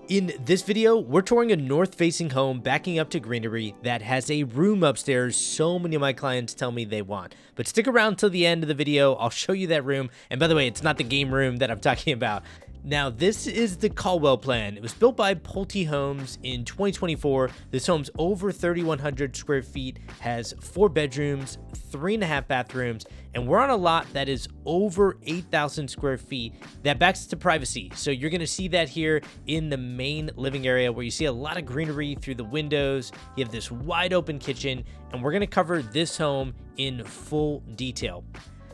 In this video, we're touring a north-facing home backing up to greenery that has a room upstairs so many of my clients tell me they want. But stick around till the end of the video, I'll show you that room. And by the way, it's not the game room that I'm talking about. Now, this is the Caldwell plan. It was built by Pulte Homes in 2024. This home's over 3,100 square feet, has 4 bedrooms, 3.5 bathrooms, and we're on a lot that is over 8,000 square feet that backs to privacy. So you're gonna see that here in the main living area where you see a lot of greenery through the windows. You have this wide open kitchen, and we're gonna cover this home in full detail.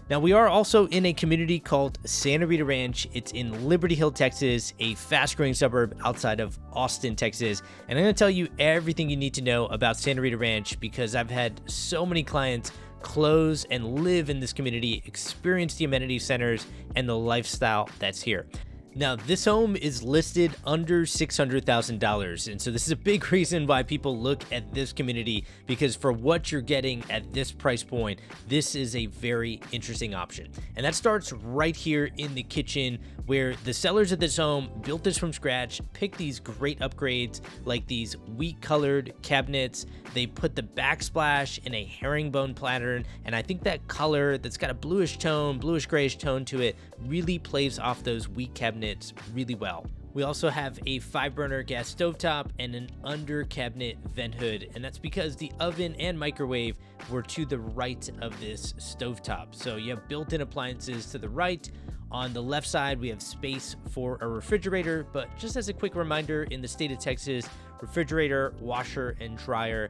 Now, we are also in a community called Santa Rita Ranch. It's in Liberty Hill, Texas, a fast-growing suburb outside of Austin, Texas. And I'm going to tell you everything you need to know about Santa Rita Ranch because I've had so many clients close and live in this community, experience the amenity centers, and the lifestyle that's here. Now, this home is listed under $600,000, and so this is a big reason why people look at this community, because for what you're getting at this price point, this is a very interesting option. And that starts right here in the kitchen, where the sellers of this home built this from scratch, picked these great upgrades like these wheat-colored cabinets. They put the backsplash in a herringbone pattern, and I think that color that's got a bluish tone, bluish-grayish tone to it really plays off those wheat cabinets really well. We also have a 5-burner gas stovetop and an under cabinet vent hood, and that's because the oven and microwave were to the right of this stovetop. So you have built-in appliances to the right. On the left side, we have space for a refrigerator, but just as a quick reminder, in the state of Texas, refrigerator, washer, and dryer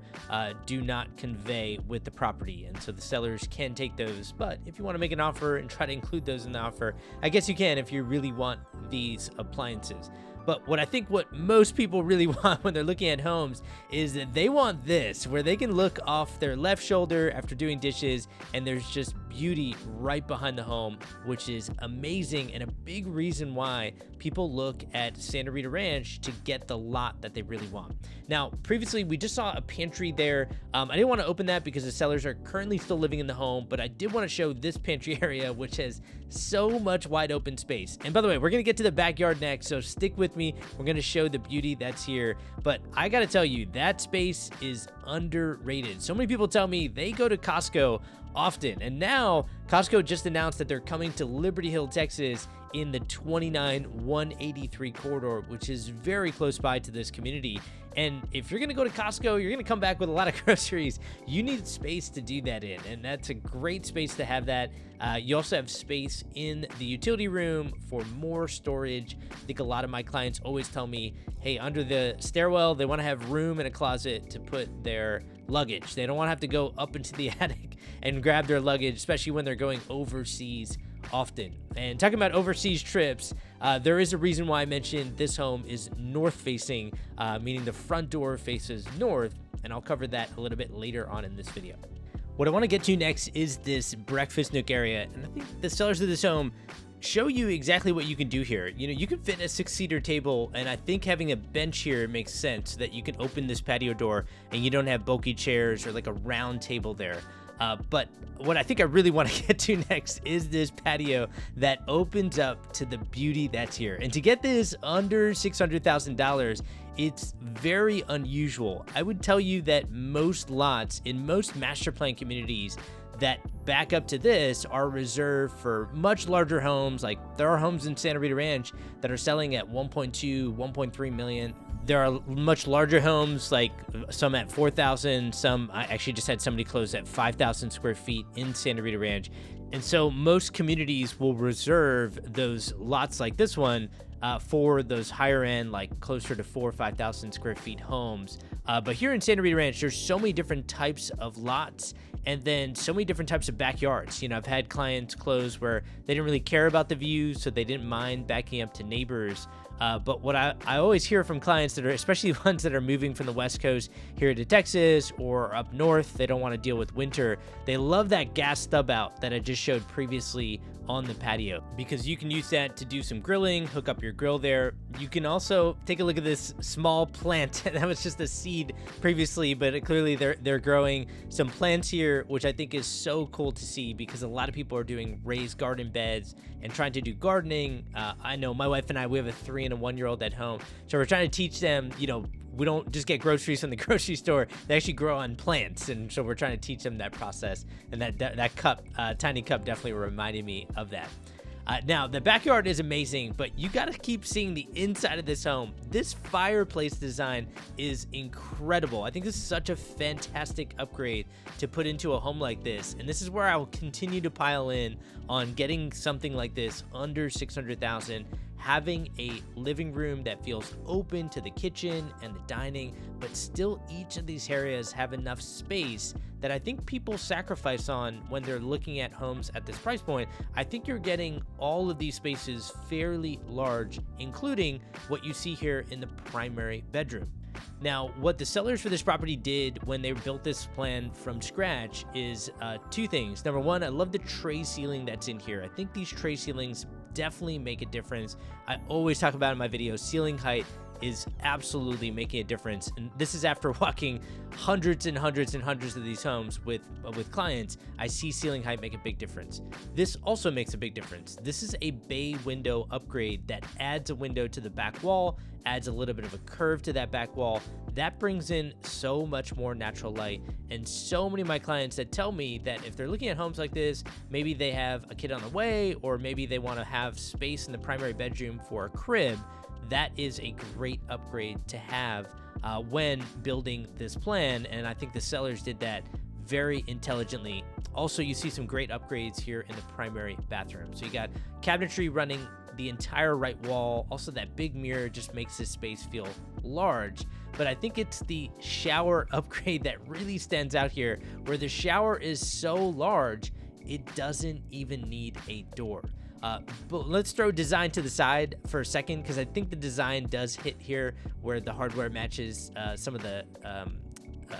do not convey with the property, and so the sellers can take those. But if you want to make an offer and try to include those in the offer, I guess you can if you really want these appliances. But what most people really want when they're looking at homes is that they want this, where they can look off their left shoulder after doing dishes, and there's just beauty right behind the home, which is amazing and a big reason why people look at Santa Rita Ranch to get the lot that they really want. Now, previously, we just saw a pantry there. I didn't want to open that because the sellers are currently still living in the home, but I did want to show this pantry area, which has so much wide open space. And by the way, we're going to get to the backyard next, so stick with me. We're going to show the beauty that's here, but I got to tell you, that space is underrated. So many people tell me they go to Costco often, and now Costco just announced that they're coming to Liberty Hill, Texas in the 29183 corridor, which is very close by to this community. And if you're going to go to Costco, you're going to come back with a lot of groceries. You need space to do that in, and that's a great space to have that. You also have space in the utility room for more storage. I think a lot of my clients always tell me, hey, under the stairwell, they want to have room in a closet to put their luggage. They don't want to have to go up into the attic and grab their luggage, especially when they're going overseas often. And talking about overseas trips, there is a reason why I mentioned this home is north facing, meaning the front door faces north, and I'll cover that a little bit later on in this video. What I want to get to next is this breakfast nook area, and I think the sellers of this home show you exactly what you can do here. You know, you can fit a 6-seater table, and I think having a bench here makes sense so that you can open this patio door and you don't have bulky chairs or like a round table there. But what I think I really want to get to next is this patio that opens up to the beauty that's here. And to get this under $600,000, it's very unusual. I would tell you that most lots in most master plan communities that back up to this are reserved for much larger homes. Like there are homes in Santa Rita Ranch that are selling at 1.2, 1.3 million. There are much larger homes, like some at 4,000, some, I actually just had somebody close at 5,000 square feet in Santa Rita Ranch. And so most communities will reserve those lots like this one for those higher end, like closer to 4,000 or 5,000 square feet homes. But here in Santa Rita Ranch, there's so many different types of lots, and then so many different types of backyards. You know, I've had clients close where they didn't really care about the views, so they didn't mind backing up to neighbors. But what I always hear from clients that are, especially ones that are moving from the West Coast here to Texas or up north, they don't want to deal with winter. They love that gas stub out that I just showed previously on the patio, because you can use that to do some grilling, hook up your grill there. You can also take a look at this small plant that was just a seed previously, but clearly they're growing some plants here here, which I think is so cool to see because a lot of people are doing raised garden beds and trying to do gardening. I know my wife and I, we have a 3 and a 1-year-old at home. So we're trying to teach them, you know, we don't just get groceries from the grocery store. They actually grow on plants. And so we're trying to teach them that process. And that cup, tiny cup definitely reminded me of that. Now, the backyard is amazing, but you got to keep seeing the inside of this home. This fireplace design is incredible. I think this is such a fantastic upgrade to put into a home like this. And this is where I will continue to pile in on getting something like this under $600,000. Having a living room that feels open to the kitchen and the dining, but still each of these areas have enough space that I think people sacrifice on when they're looking at homes at this price point. I think you're getting all of these spaces fairly large, including what you see here in the primary bedroom. Now, what the sellers for this property did when they built this plan from scratch is 2 things. Number 1, I love the tray ceiling that's in here. I think these tray ceilings definitely make a difference. I always talk about in my videos, ceiling height is absolutely making a difference. And this is after walking hundreds and hundreds and hundreds of these homes with clients. I see ceiling height make a big difference. This also makes a big difference. This is a bay window upgrade that adds a window to the back wall, adds a little bit of a curve to that back wall. That brings in so much more natural light. And so many of my clients that tell me that if they're looking at homes like this, maybe they have a kid on the way, or maybe they want to have space in the primary bedroom for a crib, that is a great upgrade to have when building this plan. And I think the sellers did that very intelligently. Also, you see some great upgrades here in the primary bathroom. So you got cabinetry running the entire right wall. Also, that big mirror just makes this space feel large. But I think it's the shower upgrade that really stands out here, where the shower is so large, it doesn't even need a door. But let's throw design to the side for a second, because I think the design does hit here where the hardware matches some of the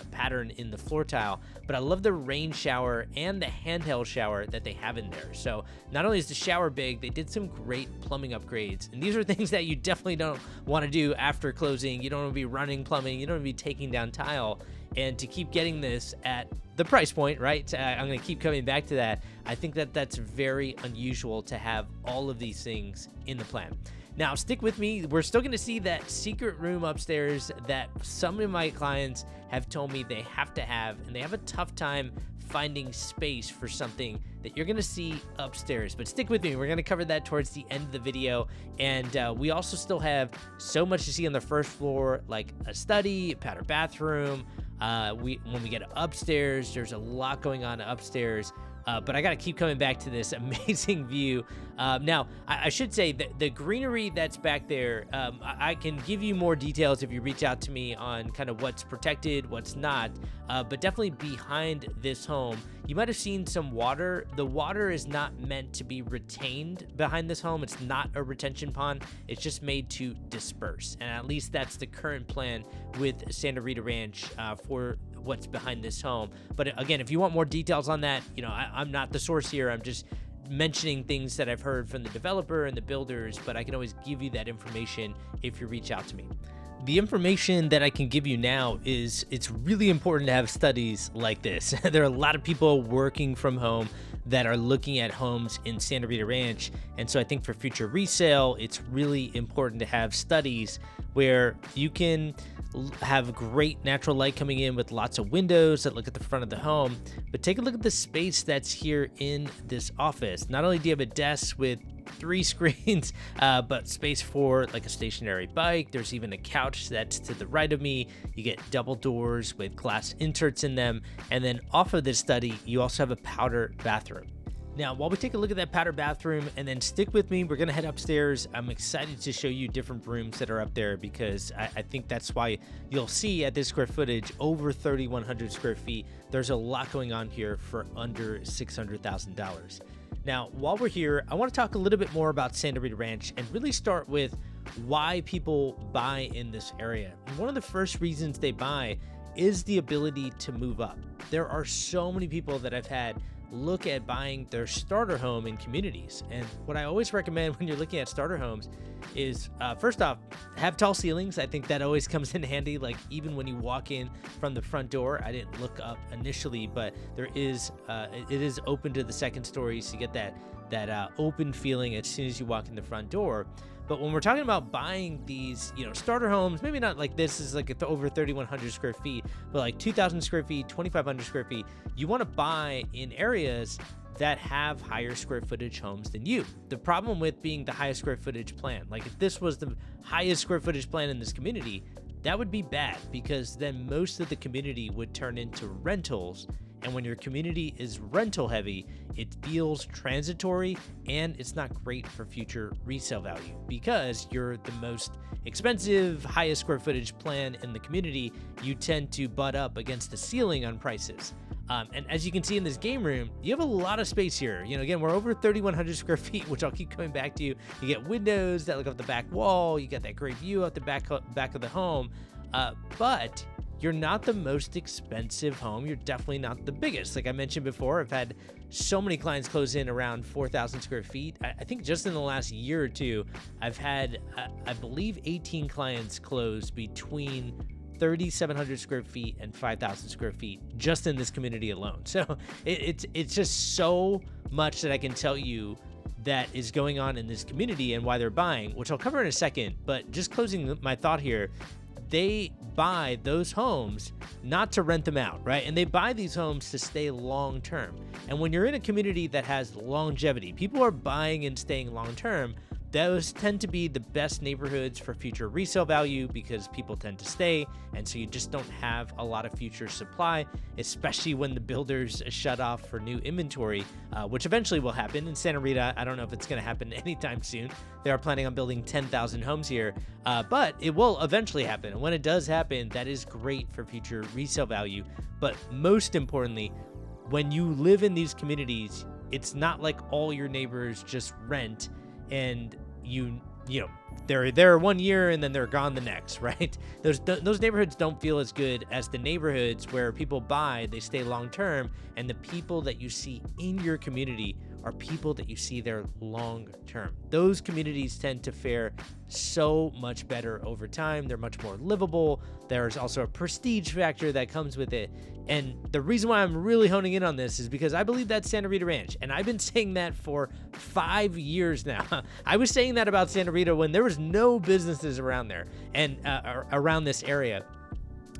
pattern in the floor tile. But I love the rain shower and the handheld shower that they have in there. So not only is the shower big, they did some great plumbing upgrades. And these are things that you definitely don't want to do after closing. You don't want to be running plumbing. You don't want to be taking down tile. And to keep getting this at the price point, right? I'm going to keep coming back to that. I think that that's very unusual to have all of these things in the plan. Now, stick with me. We're still going to see that secret room upstairs that some of my clients have told me they have to have, and they have a tough time finding space for something that you're going to see upstairs. But stick with me. We're going to cover that towards the end of the video. And we also still have so much to see on the first floor, like a study, a powder bathroom. When we get upstairs, there's a lot going on upstairs. But I got to keep coming back to this amazing view. Now, I should say that the greenery that's back there, I can give you more details if you reach out to me on kind of what's protected, what's not. But definitely behind this home, you might have seen some water. The water is not meant to be retained behind this home. It's not a retention pond. It's just made to disperse. And at least that's the current plan with Santa Rita Ranch for what's behind this home. But again, if you want more details on that, you know, I'm not the source here. I'm just mentioning things that I've heard from the developer and the builders, but I can always give you that information if you reach out to me. The information that I can give you now is it's really important to have studies like this. There are a lot of people working from home that are looking at homes in Santa Rita Ranch. And so I think for future resale, it's really important to have studies where you can have great natural light coming in with lots of windows that look at the front of the home. But take a look at the space that's here in this office. Not only do you have a desk with 3 screens, but space for like a stationary bike. There's even a couch that's to the right of me. You get double doors with glass inserts in them. And then off of this study, you also have a powder bathroom. Now, while we take a look at that powder bathroom, and then stick with me, we're going to head upstairs. I'm excited to show you different rooms that are up there, because I think that's why you'll see at this square footage, over 3,100 square feet, there's a lot going on here for under $600,000. Now, while we're here, I want to talk a little bit more about Santa Rita Ranch and really start with why people buy in this area. And one of the first reasons they buy is the ability to move up. There are so many people that I've had look at buying their starter home in communities. And what I always recommend when you're looking at starter homes is, first off, have tall ceilings. I think that always comes in handy. Like even when you walk in from the front door, I didn't look up initially, but there is, it is open to the second story, so you get that open feeling as soon as you walk in the front door. But when we're talking about buying these, starter homes, maybe not like this is like over 3,100 square feet, but like 2,000 square feet, 2,500 square feet, you want to buy in areas that have higher square footage homes than you. The problem with being the highest square footage plan, like if this was the highest square footage plan in this community, that would be bad, because then most of the community would turn into rentals. And when your community is rental heavy, it feels transitory and it's not great for future resale value, because you're the most expensive, highest square footage plan in the community. You tend to butt up against the ceiling on prices. And as you can see in this game room, you have a lot of space here. Again, we're over 3,100 square feet, which I'll keep coming back to. You get windows that look up the back wall. You got that great view out the back of the home. But you're not the most expensive home. You're definitely not the biggest. Like I mentioned before, I've had so many clients close in around 4,000 square feet. I think just in the last year or two, I've had, I believe, 18 clients close between 3,700 square feet and 5,000 square feet just in this community alone. So it's just so much that I can tell you that is going on in this community and why they're buying, which I'll cover in a second. But just closing my thought here, they buy those homes not to rent them out, right? And they buy these homes to stay long term. And when you're in a community that has longevity, people are buying and staying long term. Those tend to be the best neighborhoods for future resale value, because people tend to stay, and so you just don't have a lot of future supply, especially when the builders shut off for new inventory, which eventually will happen in Santa Rita. I don't know if it's going to happen anytime soon. They are planning on building 10,000 homes here, but it will eventually happen. And when it does happen, that is great for future resale value. But most importantly, when you live in these communities, it's not like all your neighbors just rent and they're there 1 year and then they're gone the next, right? Those neighborhoods don't feel as good as the neighborhoods where people buy, they stay long term, and the people that you see in your community are people that you see there long term. Those communities tend to fare so much better over time. They're much more livable. There's also a prestige factor that comes with it. And the reason why I'm really honing in on this is because I believe that's Santa Rita Ranch. And I've been saying that for 5 years now. I was saying that about Santa Rita when there was no businesses around there and around this area.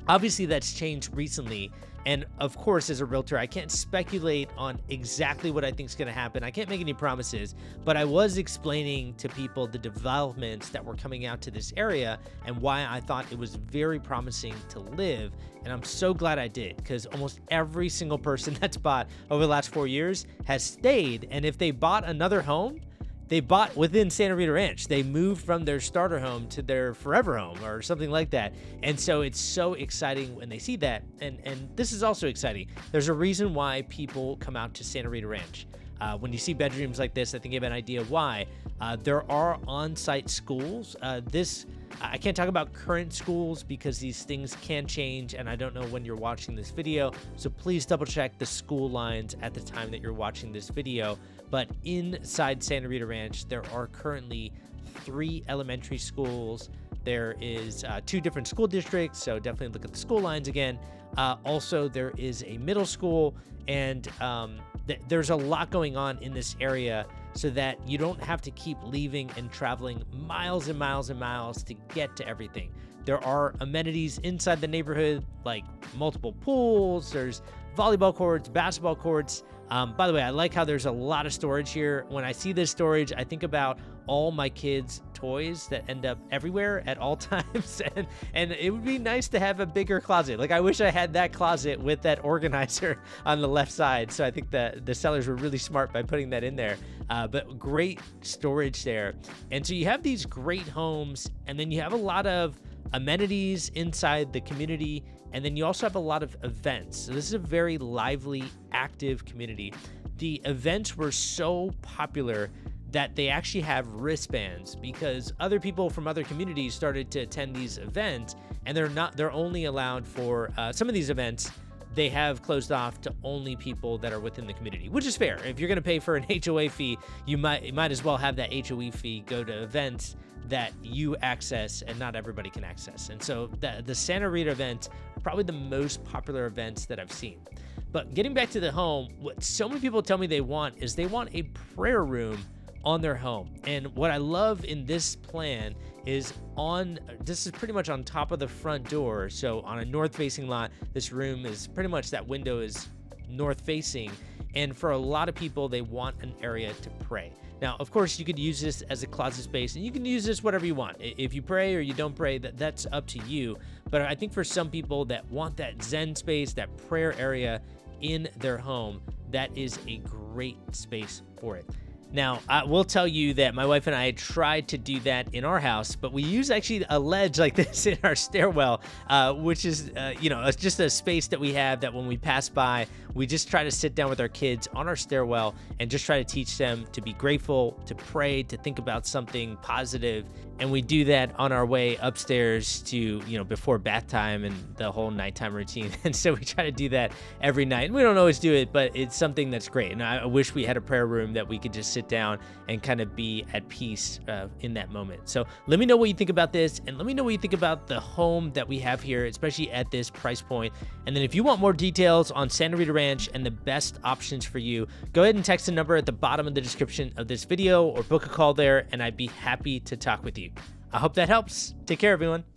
Obviously, that's changed recently. And of course, as a realtor, I can't speculate on exactly what I think is going to happen. I can't make any promises, but I was explaining to people the developments that were coming out to this area and why I thought it was very promising to live. And I'm so glad I did, because almost every single person that's bought over the last 4 years has stayed. And if they bought another home, they bought within Santa Rita Ranch. They moved from their starter home to their forever home or something like that. And so it's so exciting when they see that. And this is also exciting. There's a reason why people come out to Santa Rita Ranch. When you see bedrooms like this, I think you have an idea why. There are on-site schools. I can't talk about current schools because these things can change, and I don't know when you're watching this video, so please double check the school lines at the time that you're watching this video. But inside Santa Rita Ranch, there are currently 3 elementary schools. There is 2 different school districts, so definitely look at the school lines again. Also, there is a middle school, and there's a lot going on in this area so that you don't have to keep leaving and traveling miles and miles and miles to get to everything. There are amenities inside the neighborhood, like multiple pools, there's volleyball courts, basketball courts. By the way, I like how there's a lot of storage here. When I see this storage, I think about all my kids' toys that end up everywhere at all times. And it would be nice to have a bigger closet. Like I wish I had that closet with that organizer on the left side. So I think the sellers were really smart by putting that in there. But great storage there. And so you have these great homes, and then you have a lot of amenities inside the community, and then you also have a lot of events. So this is a very lively, active community. The events were so popular that they actually have wristbands, because other people from other communities started to attend these events, and they're only allowed for some of these events. they have closed off to only people that are within the community, which is fair. If you're going to pay for an HOA fee, you might as well have that HOA fee go to events that you access and not everybody can access. And so the Santa Rita event are probably the most popular events that I've seen. But getting back to the home, what so many people tell me they want is they want a prayer room on their home. And what I love in this plan is this is pretty much on top of the front door. So on a north facing lot, this room is pretty much, that window is north facing. And for a lot of people, they want an area to pray. Now, of course, you could use this as a closet space, and you can use this whatever you want. If you pray or you don't pray, that's up to you. But I think for some people that want that Zen space, that prayer area in their home, that is a great space for it. Now, I will tell you that my wife and I tried to do that in our house, but we use actually a ledge like this in our stairwell, which is, it's just a space that we have that when we pass by, we just try to sit down with our kids on our stairwell and just try to teach them to be grateful, to pray, to think about something positive. And we do that on our way upstairs to, before bath time and the whole nighttime routine. And so we try to do that every night. And we don't always do it, but it's something that's great. And I wish we had a prayer room that we could just sit down and kind of be at peace in that moment. So let me know what you think about this, and let me know what you think about the home that we have here, especially at this price point. And then if you want more details on Santa Rita Ranch and the best options for you, go ahead and text the number at the bottom of the description of this video or book a call there, and I'd be happy to talk with you. I hope that helps. Take care, everyone.